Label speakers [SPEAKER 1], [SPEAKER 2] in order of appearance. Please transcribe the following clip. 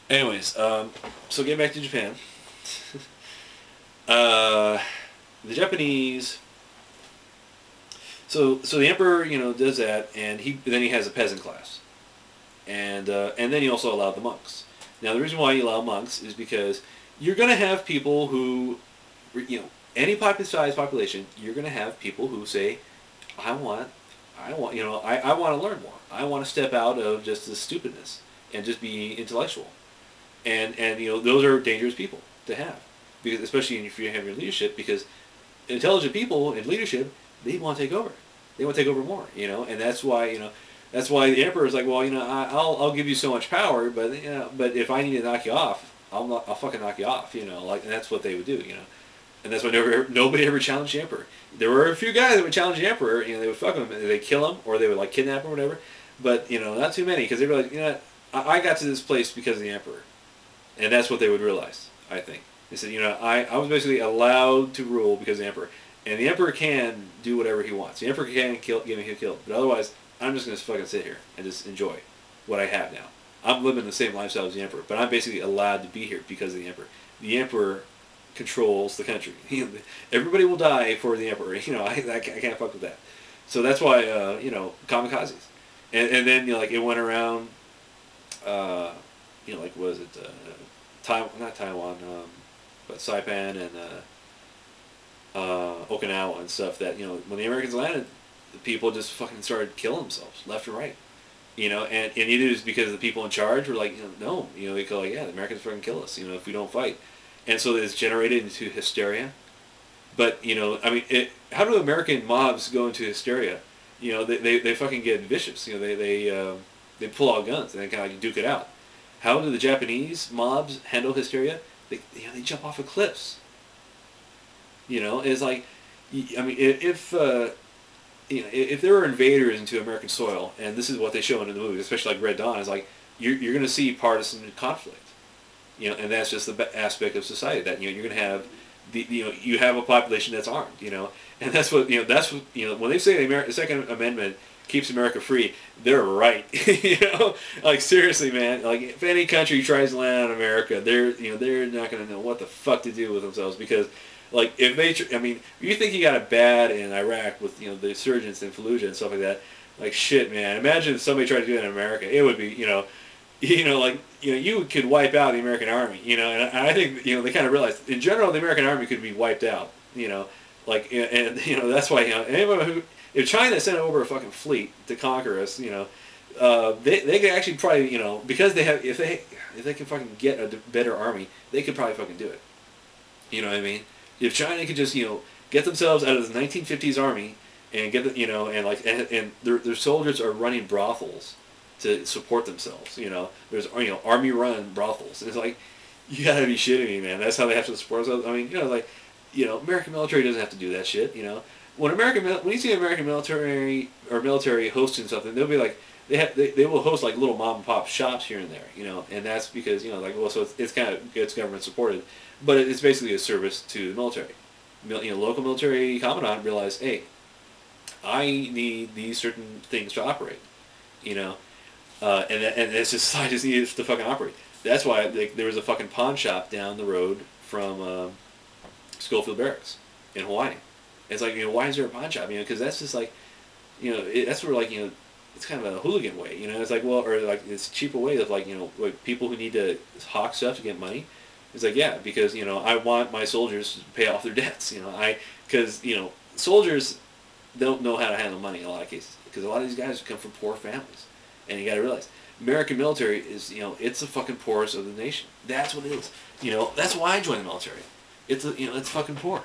[SPEAKER 1] Anyways, so getting back to Japan, uh, the Japanese. So the emperor, does that, and he has a peasant class, and then he also allowed the monks. Now the reason why you allow monks is because you're going to have people who, any size population, you're going to have people who say, I want, I want to learn more. I want to step out of just the stupidness and just be intellectual. And those are dangerous people to have, because especially if you have your leadership, because intelligent people in leadership, they want to take over. They want to take over more, and that's why the emperor is like, well, I'll give you so much power, but if I need to knock you off, I'll fucking knock you off, and that's what they would do. And that's why nobody ever challenged the emperor. There were a few guys that would challenge the emperor, they would fuck him, they'd kill him, or they would like kidnap him or whatever, but not too many, because they were like, I got to this place because of the emperor, and that's what they would realize, I think. They said, I was basically allowed to rule because of the emperor. And the emperor can do whatever he wants. The emperor can get me killed. But otherwise, I'm just going to fucking sit here and just enjoy what I have now. I'm living the same lifestyle as the emperor, but I'm basically allowed to be here because of the emperor. The emperor controls the country. Everybody will die for the emperor. I can't fuck with that. So that's why, kamikazes. And then, like, it went around, like, was it, Taiwan, not Taiwan, but Saipan and Okinawa and stuff, that when the Americans landed, the people just fucking started killing themselves left and right. And it was because the people in charge were like, no, they go like, yeah, the Americans fucking kill us, if we don't fight. And so it's generated into hysteria. But I mean, how do American mobs go into hysteria? They fucking get vicious. They pull out guns and they kind of like duke it out. How do the Japanese mobs handle hysteria? They jump off of cliffs. It's like, I mean, if there were invaders into American soil, and this is what they show in the movie, especially like Red Dawn, is like you're going to see partisan conflict, and that's just the aspect of society that you're going to have you have a population that's armed, and that's what when they say the Second Amendment keeps America free, they're right. Like seriously, man. Like if any country tries to land on America, they're not going to know what the fuck to do with themselves, because like if they, I mean, you think you got it bad in Iraq with the insurgents in Fallujah and stuff like that. Like shit, man. Imagine if somebody tried to do that in America. It would be like you could wipe out the American army. And I think they kind of realized in general the American army could be wiped out. Like and that's why anyone who, if China sent over a fucking fleet to conquer us, they could actually probably because they have, if they can fucking get a better army, they could probably fucking do it. You know what I mean? If China could just get themselves out of the 1950s army and get the and their soldiers are running brothels to support themselves. There's army run brothels. It's like, you gotta be shitting me, man. That's how they have to support themselves. I mean, American military doesn't have to do that shit. When you see American military or military hosting something, they'll be like, they will host like little mom and pop shops here and there, and that's because so it's government supported, but it's basically a service to the military. Local military commandant realized, hey, I need these certain things to operate, and it's just I just need it to fucking operate. That's why there was a fucking pawn shop down the road from Schofield Barracks in Hawaii. It's like, why is there a pawn shop? Because that's just like, that's where like it's kind of a hooligan way. It's like, well, or like it's a cheaper way of like like people who need to hawk stuff to get money. It's like, yeah, because I want my soldiers to pay off their debts. Because soldiers don't know how to handle money in a lot of cases, because a lot of these guys come from poor families, and you got to realize American military is it's the fucking poorest of the nation. That's what it is. That's why I joined the military. It's fucking poor.